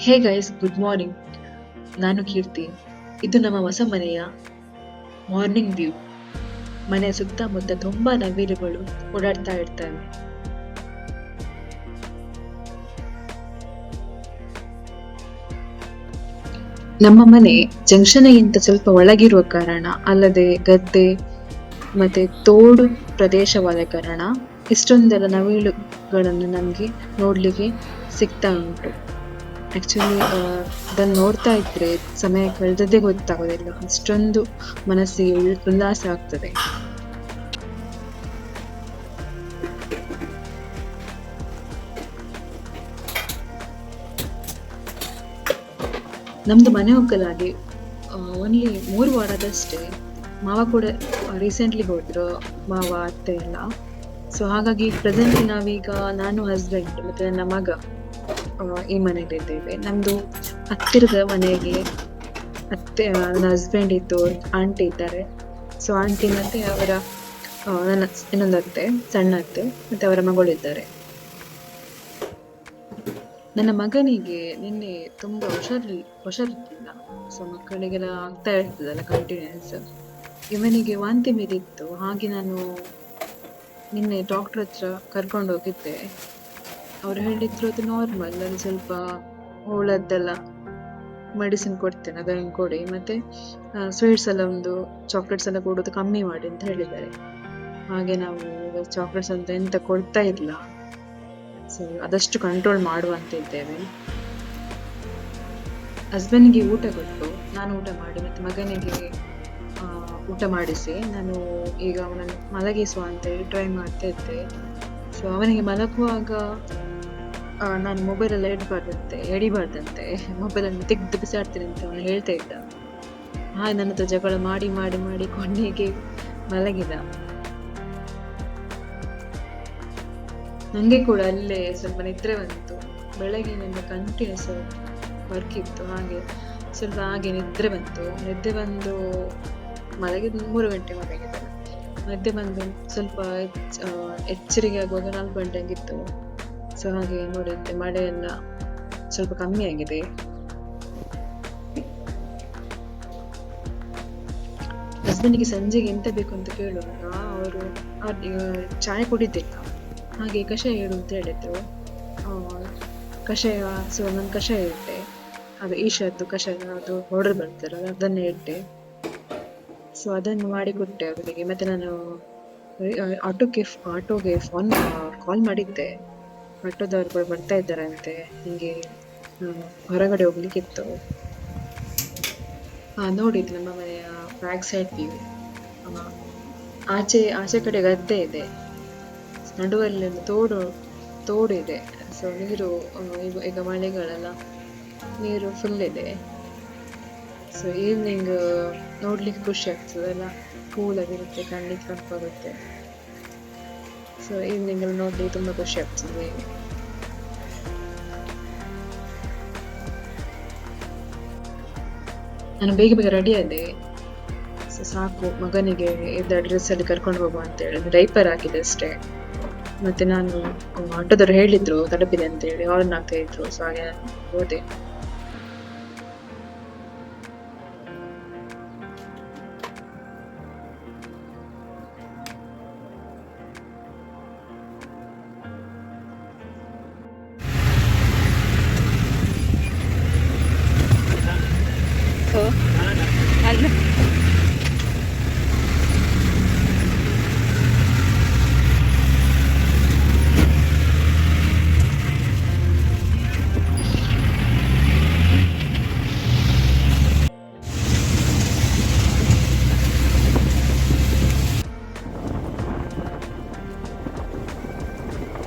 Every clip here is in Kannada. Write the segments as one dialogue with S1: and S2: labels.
S1: Hey guys, good morning. ನಾನು ಕೀರ್ತಿ. ಇದು ನಮ್ಮ ಹೊಸ ಮನೆಯ ಮಾರ್ನಿಂಗ್ ವ್ಯೂ. ಮನೆಯ ಸುತ್ತಮುತ್ತ ತುಂಬಾ ನವಿಲುಗಳು ಓಡಾಡ್ತಾ ಇರ್ತವೆ. ನಮ್ಮ ಮನೆ ಜಂಕ್ಷನ್ಗಿಂತ ಸ್ವಲ್ಪ ಒಳಗಿರುವ ಕಾರಣ, ಅಲ್ಲದೆ ಗದ್ದೆ ಮತ್ತೆ ತೋಡು ಪ್ರದೇಶವಾದ ಕಾರಣ ಇಷ್ಟೊಂದೆಲ್ಲ ನವಿಲುಗಳನ್ನು ನಮ್ಗೆ ನೋಡ್ಲಿಕ್ಕೆ ಸಿಗ್ತಾ ಉಂಟು. ಆಕ್ಚುಲಿ ಅದನ್ನ ನೋಡ್ತಾ ಇದ್ರೆ ಸಮಯ ಕಳೆದದ್ದೇ ಗೊತ್ತಾಗೋದಿಲ್ಲ, ಅಷ್ಟೊಂದು ಮನಸ್ಸಿಗೆ ಉಲ್ಲಾಸ ಆಗ್ತದೆ. ನಮ್ದು ಮನೆ ಒಕ್ಕಲಾಗಿ ಓನ್ಲಿ 3 ವಾರದಷ್ಟೇ. ಮಾವ ಕೂಡ ರೀಸೆಂಟ್ಲಿ ಹೋದ್ರು, ಮಾವ ಅತ್ತೆ ಎಲ್ಲ. ಸೊ ಹಾಗಾಗಿ ಪ್ರೆಸೆಂಟ್ಲಿ ನಾವೀಗ ನಾನು, ಹಸ್ಬೆಂಡ್ ಮತ್ತೆ ನನ್ನ ಮಗ ಈ ಮನೆಯಲ್ಲಿದ್ದೇವೆ. ನಮ್ದು ಹತ್ತಿರದ ಮನೆಗೆ ಅತ್ತೆ, ನನ್ನ ಹಸ್ಬೆಂಡ್ ಇದ್ದು ಆಂಟಿ ಇದ್ದಾರೆ. ಸೊ ಆಂಟಿ ಮತ್ತೆ ಅವರ ನನ್ನ ಇನ್ನೊಂದು ಅತ್ತೆ, ಸಣ್ಣ ಅತ್ತೆ, ಮತ್ತೆ ಅವರ ಮಗಳಿದ್ದಾರೆ. ನನ್ನ ಮಗನಿಗೆ ನಿನ್ನೆ ತುಂಬಾ ಹುಷಾರಿರ್ಲಿಲ್ಲ. ಸೊ ಮಕ್ಕಳಿಗೆಲ್ಲ ಆಗ್ತಾ ಇರ್ತದಲ್ಲ ಕಂಟಿನ್ಯೂಸ್. ಇವನಿಗೆ ವಾಂತಿ ಮೇಲಿತ್ತು. ಹಾಗೆ ನಾನು ನಿನ್ನೆ ಡಾಕ್ಟರ್ ಹತ್ರ ಕರ್ಕೊಂಡು ಹೋಗಿದ್ದೆ. ಅವ್ರು ಹೇಳಿದ್ರು ಅದು ನಾರ್ಮಲ್, ಅಲ್ಲಿ ಸ್ವಲ್ಪ ಹುಳದ್ದೆಲ್ಲ ಮೆಡಿಸಿನ್ ಕೊಡ್ತೇನೆ, ಅದನ್ನು ಕೊಡಿ, ಮತ್ತೆ ಸ್ವೀಟ್ಸ್ ಎಲ್ಲ ಚಾಕ್ಲೇಟ್ಸ್ ಎಲ್ಲ ಕೊಡೋದು ಕಮ್ಮಿ ಮಾಡಿ ಅಂತ ಹೇಳಿದ್ದಾರೆ. ಹಾಗೆ ನಾವು ಚಾಕ್ಲೇಟ್ಸ್ ಅಂತ ಎಂತ ಕೊಡ್ತಾ ಇಲ್ಲ. ಸೊ ಆದಷ್ಟು ಕಂಟ್ರೋಲ್ ಮಾಡುವಂತಿದ್ದೇವೆ. ಹಸ್ಬೆಂಡ್ಗೆ ಊಟ ಕೊಟ್ಟು ನಾನು ಊಟ ಮಾಡಿ ಮತ್ತೆ ಮಗನಿಗೆ ಊಟ ಮಾಡಿಸಿ ನಾನು ಈಗ ಅವನನ್ನು ಮಲಗಿಸುವ ಅಂತ ಹೇಳಿ ಟ್ರೈ ಮಾಡ್ತಾ ಇದ್ದೆ. ಸೊ ಅವನಿಗೆ ಮಲಗುವಾಗ ನಾನು ಮೊಬೈಲೆಲ್ಲ ಎಡಿಬಾರ್ದಂತೆ, ಮೊಬೈಲನ್ನು ತೆಗೆದು ಬಿಸಾಡ್ತೀನಿ ಅಂತ ಅವನು ಹೇಳ್ತಾ ಇದ್ದ. ಹಾಗೆ ನನ್ನ ಹತ್ರ ಜಗಳ ಮಾಡಿ ಮಾಡಿ ಮಾಡಿ ಕೊನೆಗೆ ಮಲಗಿದ. ನಂಗೆ ಕೂಡ ಅಲ್ಲೇ ಸ್ವಲ್ಪ ನಿದ್ರೆ ಬಂತು. ಬೆಳಗ್ಗಿನಿಂದ ಕಂಟಿನ್ಯೂಸ್ ವರ್ಕ್ ಇತ್ತು, ಹಾಗೆ ಸ್ವಲ್ಪ ಹಾಗೆ ನಿದ್ರೆ ಬಂದು ಮಲಗಿದ 3 ಗಂಟೆ ಮಲಗಿದ್ದೆ. ನಿದ್ದೆ ಬಂದು ಸ್ವಲ್ಪ ಎಚ್ಚರಿಕೆ ಆಗುವಾಗ 4 ಗಂಟೆ ಆಗಿತ್ತು. ಸೊ ಹಾಗೆ ನೋಡಿದ್ದೆ ಮಳೆ ಎಲ್ಲ ಸ್ವಲ್ಪ ಕಮ್ಮಿ ಆಗಿದೆ. ಹಸ್ಬೆಂಡ್ಗೆ ಸಂಜೆಗೆ ಎಂತ ಬೇಕು ಅಂತ ಕೇಳುವಾಗ ಅವರು ಚಾಯ್ ಕುಡಿದಿಲ್ಲ, ಹಾಗೆ ಕಷಾಯ ಇಡು ಅಂತ ಹೇಳಿದ್ರು. ಕಷಾಯ, ಸೊ ನಾನು ಕಷಾಯ ಇಟ್ಟೆ. ಹಾಗೆ ಈಶದ್ದು ಕಷಾಯ, ಅದು ಪೌಡರ್ ಬರ್ತಾರಲ್ಲ ಅದನ್ನೇ ಇಟ್ಟೆ. ಸೊ ಅದನ್ನು ಮಾಡಿ ಕೊಟ್ಟೆ ಅವರಿಗೆ. ಮತ್ತೆ ನಾನು ಆಟೋಗೆ ಕಾಲ್ ಮಾಡಿದ್ದೆ. ಆಟೋದವ್ರು ಕೂಡ ಬರ್ತಾ ಇದ್ದಾರಂತೆ, ಹಿಂಗೆ ಹೊರಗಡೆ ಹೋಗ್ಲಿಕ್ಕಿತ್ತು. ನೋಡಿದ್ದು ನಮ್ಮ ಮನೆಯ ಬ್ಯಾಕ್ ಸೈಡ್ ವ್ಯೂ. ಆಚೆ ಕಡೆ ಗದ್ದೆ ಇದೆ, ನಡುವಲ್ಲಿ ಒಂದು ತೋಡು ಇದೆ. ಸೊ ನೀರು ಈಗ ಮಳೆಗಾಲಲ್ಲ, ನೀರು ಫುಲ್ ಇದೆ. ಸೊ ಈವ್ನಿಂಗ್ ನೋಡ್ಲಿಕ್ಕೆ ಖುಷಿ ಆಗ್ತದಲ್ಲ, ಕೂಲ್ ಆಗಿರುತ್ತೆ, ಕಣ್ಣಿಗೆ ತಂಪಾಗುತ್ತೆ. ಸೊ ಈವ್ನಿಂಗ್ ಅಲ್ಲಿ ನೋಡ್ಲಿಕ್ಕೆ ತುಂಬಾ ಖುಷಿ ಆಗ್ತದೆ. ನಾನು ಬೇಗ ರೆಡಿ ಆದೆ. ಸೊ ಸಾಕು, ಮಗನಿಗೆ ಇದ್ದ ಡ್ರೆಸ್ ಅಲ್ಲಿ ಕರ್ಕೊಂಡು ಹೋಗುವ ಅಂತ ಹೇಳಿ ಡೈಪರ್ ಹಾಕಿದೆ ಅಷ್ಟೇ. ಮತ್ತೆ ನಾನು ಆಟೋದವ್ರು ಹೇಳಿದ್ರು ತಲುಪಿದೆ ಅಂತ ಹೇಳಿ, ಹಾರ್ನ್ ಆಗ್ತಾ ಇದ್ರು. ಸೊ ಹಾಗೆ ಹೋದೆ.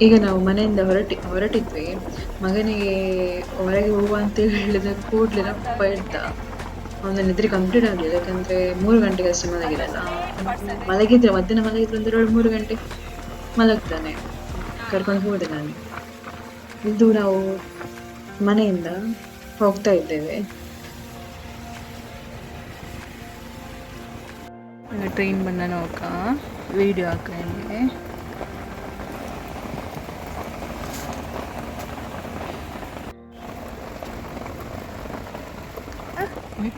S1: ಈಗ ನಾವು ಮನೆಯಿಂದ ಹೊರಟಿದ್ವಿ. ಮಗನಿಗೆ ಹೊರಗೆ ಹೋಗುವ ಅಂತ ಹೇಳಿದ ಕೂಡ್ಲೆ ಅಪ್ಪ ಇದ್ದ. ಅವನ ನಿದ್ರೆ ಕಂಪ್ಲೀಟ್ ಆಗಲಿಲ್ಲ, ಯಾಕಂದ್ರೆ 3 ಗಂಟೆಗೆ ಅಷ್ಟೇ ಮಲಗಿರಲ್ಲ. ಮಧ್ಯಾಹ್ನ ಮಲಗಿದ್ರೆ ಒಂದು 2-3 ಗಂಟೆ ಮಲಗ್ತಾನೆ. ಕರ್ಕೊಂಡು ಹೋದೆ ನಾನು. ಇದು ನಾವು ಮನೆಯಿಂದ ಹೋಗ್ತಾ ಇದ್ದೇವೆ.
S2: ಟ್ರೈನ್ ಬಂದ ನೋಕ ವಿಡಿಯೋ ಹಾಕಂಗೆ.
S1: ನಡು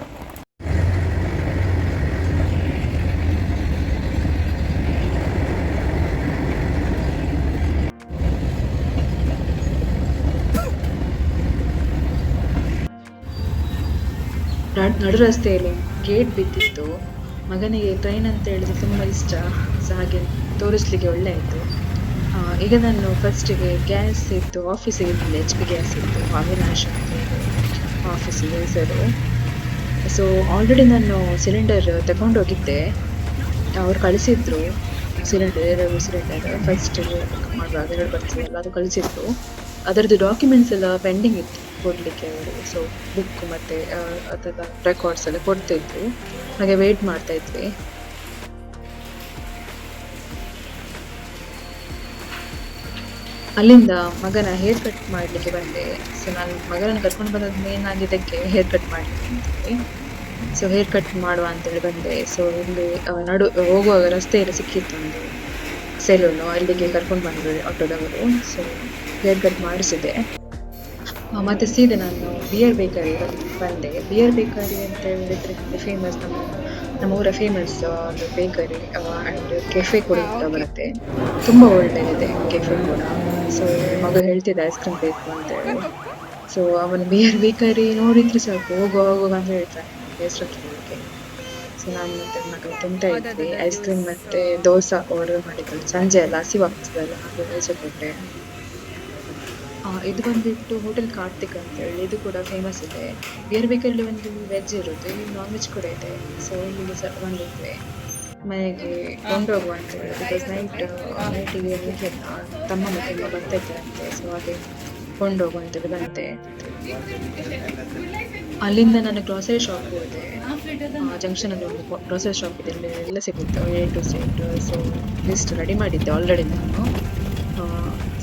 S1: ರಸ್ತೆಯಲ್ಲಿ ಗೇಟ್ ಬಿದ್ದಿತ್ತು. ಮಗನಿಗೆ ಟ್ರೈನ್ ಅಂತ ಹೇಳಿದ್ರೆ ತುಂಬಾ ಇಷ್ಟ, ಸೊ ಹಾಗೆ ತೋರಿಸ್ಲಿಕ್ಕೆ ಒಳ್ಳೆ ಆಯ್ತು. ಈಗ ನಾನು ಫಸ್ಟಿಗೆ ಗ್ಯಾಸ್ ಇತ್ತು ಆಫೀಸಿಗೆ ಇದ್ದಿಲ್ಲ, HP ಗ್ಯಾಸ್ ಇತ್ತು, ಅವಿನಾಶ್ ಅಂತ ಹೇಳಿ ಆಫೀಸಿಗೆ ಹೆಸರು. ಸೊ ಆಲ್ರೆಡಿ ನಾನು ಸಿಲಿಂಡರ್ ತಗೊಂಡೋಗಿದ್ದೆ, ಅವ್ರು ಕಳಿಸಿದ್ರು ಎರಡು ಸಿಲಿಂಡರ್ ಫಸ್ಟ್ ಮಾಡುವಾಗ 2 ಬರ್ತದಲ್ಲ ಅದು ಕಳಿಸಿದ್ರು. ಅದರದ್ದು ಡಾಕ್ಯುಮೆಂಟ್ಸ್ ಎಲ್ಲ ಪೆಂಡಿಂಗ್ ಇತ್ತು ಕೊಡ್ಲಿಕ್ಕೆ ಅವರು. ಸೊ ಬುಕ್ ಮತ್ತೆ ಅದರ ರೆಕಾರ್ಡ್ಸ್ ಎಲ್ಲ ಕೊಡ್ತಿದ್ರು, ಹಾಗೆ ವೇಟ್ ಮಾಡ್ತಾ ಇದ್ವಿ. ಅಲ್ಲಿಂದ ಮಗನ ಹೇರ್ ಕಟ್ ಮಾಡಲಿಕ್ಕೆ ಬಂದೆ. ಸೊ ನಾನು ಮಗನನ್ನು ಕರ್ಕೊಂಡು ಬಂದದ್ದು ಮೇನ್ ಆಗಿದ್ದಕ್ಕೆ ಹೇರ್ ಕಟ್ ಮಾಡಲಿಕ್ಕೆ ಅಂತಿದ್ವಿ. ಸೊ ಹೇರ್ ಕಟ್ ಮಾಡುವ ಅಂತೇಳಿ ಬಂದೆ. ಸೊ ಇಲ್ಲಿ ಹೋಗುವಾಗ ರಸ್ತೆಯಲ್ಲಿ ಸಿಕ್ಕಿತ್ತು ಒಂದು ಸೆಲೂನು, ಅಲ್ಲಿಗೆ ಕರ್ಕೊಂಡು ಬಂದರು ಆಟೋದವರು. ಸೊ ಹೇರ್ ಕಟ್ ಮಾಡಿಸಿದೆ. ಮತ್ತೆ ಸೀದಾ ನಾನು ಬಿಯರ್ ಬೇಕರಿ ಬಂದೆ. ಬಿಯರ್ ಬೇಕರಿ ಅಂತ ಹೇಳಿದ್ರೆ ಫೇಮಸ್, ನಮ್ಮ ಊರ ಫೇಮಸ್ ಒಂದು ಬೇಕರಿ ಆ್ಯಂಡ್ ಕೆಫೆ ಕೂಡ ಬರುತ್ತೆ, ತುಂಬ ಒಳ್ಳೆಯದಿದೆ ಕೆಫೆ ಕೂಡ. ಸೊ ಮಗ ಹೇಳ್ತಿದ್ದ ಐಸ್ ಕ್ರೀಮ್ ಬೇಕು ಅಂತೇಳಿ. ಸೊ ಅವನು ಬಿಯರ್ ಬೇಕರಿ ನೋಡಿದ್ರೆ ಸಾಕು ಹೋಗುವ ಅಂತ ಹೇಳ್ತಾನೆ ಹೆಸರು ಕೇಳಲಿಕ್ಕೆ. ಸೊ ನಾನು ಮತ್ತೆ ಮಗ ತಿಂತಾ ಇದ್ವಿ ಐಸ್ ಕ್ರೀಮ್ ಮತ್ತೆ ದೋಸೆ ಆರ್ಡರ್ ಮಾಡಿದ್ರು. ಸಂಜೆ ಎಲ್ಲ ಹಸಿವಾಗ್ತದಲ್ಲ, ಹಾಗೆ ದೋಸೆ ಕೊಟ್ಟೆ. ಇದು ಬಂದ್ಬಿಟ್ಟು ಹೋಟೆಲ್ ಕಾರ್ತಿಕ್ ಅಂತ ಹೇಳಿ, ಇದು ಕೂಡ ಫೇಮಸ್ ಇದೆ. ಬಿಯರ್ ಬೇಕರಿಲಿ ಒಂದು ವೆಜ್ ಇರುತ್ತೆ, ಇಲ್ಲಿ ನಾನ್ ವೆಜ್ ಕೂಡ ಇದೆ. ಸೊ ಇಲ್ಲಿಗೆ ಬಂದಿದ್ವಿ ಮನೆಗೆ ಕೊಂಡೋಗುವ ಅಂತ ಹೇಳಿ, ಬಿಕಾಸ್ ನೈಟಿಗೆ ತಮ್ಮ ಮತ್ತೆ ಬರ್ತಾ ಇದ್ದಾರಂತೆ. ಸೊ ಹಾಗೆ ಕೊಂಡೋಗುವ ಅಂತೇಳಿ ಬಂತೆ. ಅಲ್ಲಿಂದ ನಾನು ಗ್ರಾಸರಿ ಶಾಪ್ ಹೋದೆ. ಜಂಕ್ಷನಲ್ಲಿ ಒಂದು ಗ್ರಾಸರಿ ಶಾಪ್ ಇದೆ, ಇಲ್ಲಿ ಎಲ್ಲ ಸಿಗುತ್ತೆ A to Z. So list ready ಮಾಡಿದ್ದೆ ಆಲ್ರೆಡಿ ನಾನು.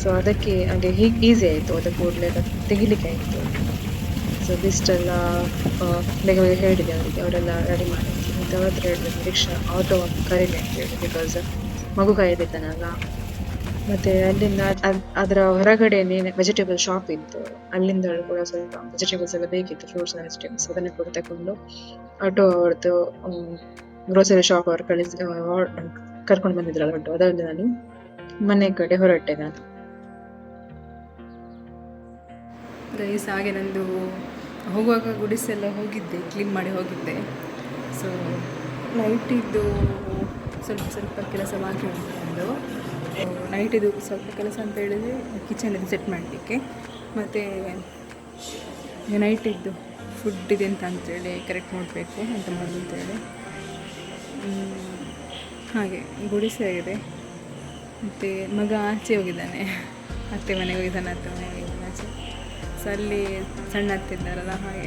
S1: ಸೊ ಅದಕ್ಕೆ ಅದೇ ಹೀಗೆ ಈಸಿ ಆಯಿತು, ಅದಕ್ಕೆ ಕೂಡಲೇ ತೆಗಿಲಿಕ್ಕೆ ಆಯಿತು. ಸೊ ಲಿಸ್ಟ್ ಎಲ್ಲ ಬೇಗ ಬೇಗ ಹೇಳಿದೆ ಅವರಿಗೆ, ಅವರೆಲ್ಲ ರೆಡಿ ಮಾಡಿದ್ರು. ಮತ್ತು ಅವ್ರ ಹತ್ರ ಹೇಳಿದ್ರು ರಿಕ್ಷಾ ಆಟೋ ಕರೀಲಿ ಅಂತ ಹೇಳಿ, ಬಿಕಾಸ್ ಮಗು ಕಾಯ್ದಿದ್ದಾನಲ್ಲ. ಮತ್ತು ಅಲ್ಲಿಂದ ಅದರ ಹೊರಗಡೆನೇ ವೆಜಿಟೇಬಲ್ ಶಾಪ್ ಇತ್ತು, ಅಲ್ಲಿಂದ ಕೂಡ ಸ್ವಲ್ಪ ವೆಜಿಟೇಬಲ್ಸ್ ಎಲ್ಲ ಬೇಕಿತ್ತು, ಫ್ರೂಟ್ಸ್ ಆ್ಯಂಡ್ ವೆಜಿಟೇಬಲ್ಸ್. ಅದನ್ನು ಕೂಡ ತಗೊಂಡು ಆಟೋ ಅವ್ರದ್ದು ಗ್ರೋಸರಿ ಶಾಪ್ ಅವ್ರು ಕರ್ಕೊಂಡು ಬಂದಿದ್ರಲ್ಲ ಆಟೋ, ಅದರಲ್ಲಿ ನಾನು ಮನೆ ಕಡೆ ಹೊರಟೆ ನಾನು.
S2: ಗೈಸ್ ಹಾಗೆ ನಂದು ಹೋಗುವಾಗ ಗುಡಿಸೆಲ್ಲ ಹೋಗಿದ್ದೆ, ಕ್ಲೀನ್ ಮಾಡಿ ಹೋಗಿದ್ದೆ. ಸೊ ನೈಟಿದ್ದು ಸ್ವಲ್ಪ ಕೆಲಸ ಬಾಕಿ ಉಂಟು ನಂದು. ನೈಟಿದು ಸ್ವಲ್ಪ ಕೆಲಸ ಅಂತ ಹೇಳಿದರೆ ಕಿಚನಲ್ಲಿ ಸೆಟ್ ಮಾಡಲಿಕ್ಕೆ, ಮತ್ತು ನೈಟಿದ್ದು ಫುಡ್ ಇದೆ ಅಂತೇಳಿ ಕರೆಕ್ಟ್ ಮಾಡಬೇಕು ಅಂತ ಮಾಡೋದು ಅಂತೇಳಿ. ಹಾಗೆ ಗುಡಿಸೆ ಆಗಿದೆ. ಮತ್ತು ಮಗ ಆಚೆ ಹೋಗಿದ್ದಾನೆ, ಅತ್ತೆ ಮನೆಗೆ ಹೋಗಿದ್ದಾನೆ, ಅತ್ತೆ ಮನೆಗೆ ಹೋಗಿದ್ದಾನೆ ಆಚೆ. ಸೊ ಅಲ್ಲಿ ಸಣ್ಣ ಹತ್ತಿದ್ದಾರಲ್ಲ, ಹಾಗೆ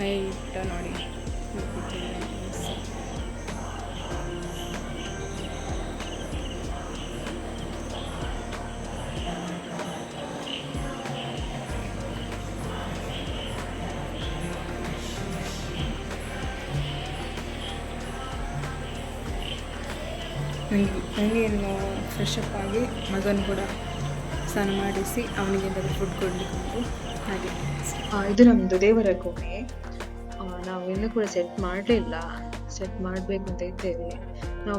S2: ನೈಟ್ ನೋಡಿ. ನನಗೆ ಇನ್ನು ಫ್ರೆಶ್ ಅಪ್ ಆಗಿ ಮಗನ ಕೂಡ ಸ್ನಾನ ಮಾಡಿಸಿ ಅವನಿಗೆ ಫುಡ್ ಕೊಡಲಿಕ್ಕೆ ಹಾಗೆ.
S1: ಇದು ನಮ್ಮದು ದೇವರ ಕೋಣೆ. ನಾವು ಇನ್ನೂ ಕೂಡ ಸೆಟ್ ಮಾಡಲಿಲ್ಲ, ಸೆಟ್ ಮಾಡಬೇಕು ಅಂತ ಇದ್ದೇವೆ. ನಾವು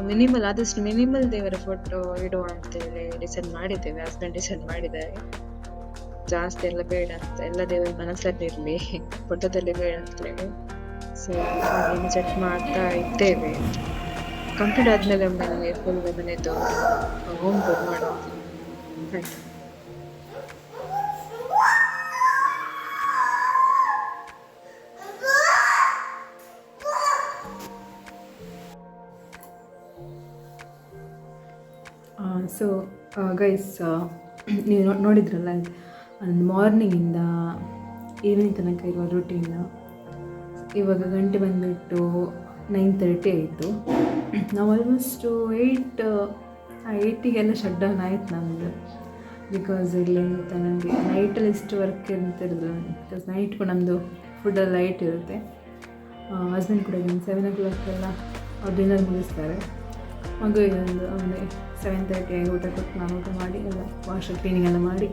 S1: ಆದಷ್ಟು ಮಿನಿಮಲ್ ದೇವರ ಫೋಟೋ ಇಡುವ ಅಂತೇಳಿ ಡಿಸೈಡ್ ಮಾಡಿದ್ದೇವೆ. ಹಸ್ಬೆಂಡ್ ಡಿಸೈಡ್ ಮಾಡಿದ್ದಾರೆ, ಜಾಸ್ತಿ ಎಲ್ಲ ಬೇಡ ಅಂತ, ಎಲ್ಲ ದೇವರ ಮನಸ್ಸಲ್ಲಿ ಇರಲಿ, ಫೋಟೋದಲ್ಲಿ ಬೇಡ ಅಂತೇಳಿ. ಸೊ ಹಾಗೆ ಸೆಟ್ ಮಾಡ್ತಾ ಇದ್ದೇವೆ. ಕಂಪ್ಲೀಟ್ ಆದಮೇಲೆ ನನಗೆ ಫುಲ್ ಮನೆಯದು ಹೋಮ್ ಟೂರ್ ಮಾಡುವ ಆಯಿತು.
S2: ಸೊ ಗೈಸ್, ನೀವು ನೋಡಿದ್ರಲ್ಲ ಮಾರ್ನಿಂಗಿಂದ ಈವ್ನಿಂಗ್ ತನಕ ಇರುವ ರೂಟೀನ್. ಇವಾಗ ಗಂಟೆ ಬಂದುಬಿಟ್ಟು 9:30 ಆಯಿತು. ನಾವು ಆಲ್ಮೋಸ್ಟು 8ಗೆಲ್ಲ ಶಟ್ ಡೌನ್ ಆಯಿತು ನಮ್ಮದು. ಬಿಕಾಸ್ ಇಲ್ಲಿ ಅಂತ ನನಗೆ ನೈಟಲ್ಲಿ ಇಷ್ಟು ವರ್ಕ್ ಇರ್ತಿರೋದು, ಬಿಕಾಸ್ ನೈಟ್ ಕೂಡ ನಮ್ಮದು ಫುಡ್ಡೆಲ್ಲ ಲೈಟ್ ಇರುತ್ತೆ. ಹಸ್ಬೆಂಡ್ ಕೂಡ 7 o'clock ಅವ್ರು ಡಿನ್ನರ್ ಮುಗಿಸ್ತಾರೆ. ಮಗುವಿಗೆ ಅವನಿಗೆ 7:30 ಆಗಿ ಊಟ ಕೊಟ್ಟು ನಾನು ಊಟ ಮಾಡಿ ಎಲ್ಲ ವಾಶ್ ಕ್ಲೀನಿಂಗ್ ಎಲ್ಲ ಮಾಡಿ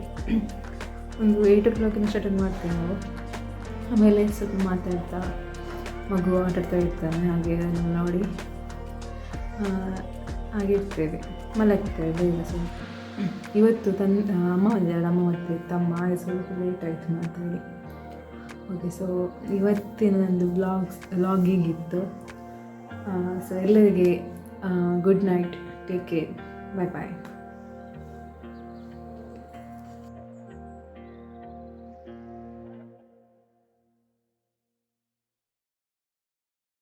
S2: ಒಂದು 8 o'clock ಸ್ಟಾರ್ಟ್ ಮಾಡ್ತೀವಿ ನಾವು. ಆಮೇಲೆ ಸ್ವಲ್ಪ ಮಾತಾಡ್ತಾ ಮಗು ಆಟಾಡ್ತಾ ಇರ್ತಾನೆ, ಹಾಗೆ ಅದನ್ನು ನೋಡಿ ಹಾಗೆ ಇರ್ತೇವೆ, ಮಲಗ್ತೇವೆ ಬೇಗ ಸ್ವಲ್ಪ. ಇವತ್ತು ಅಮ್ಮ ಬಂದಿದ್ದಾರೆ, ಅಮ್ಮ ಮತ್ತು ತಮ್ಮ, ಹಾಗೆ ಸ್ವಲ್ಪ ಲೇಟ್ ಆಯಿತು ಮಾತಾಡಿ. ಓಕೆ, ಸೊ ಇವತ್ತಿನ ನಂದು ವ್ಲಾಗಿಂಗ್ ಇತ್ತು. ಸೊ ಎಲ್ಲರಿಗೆ ಗುಡ್ ನೈಟ್, ಟೇಕ್ ಕೇರ್, ಬಾಯ್ ಬಾಯ್.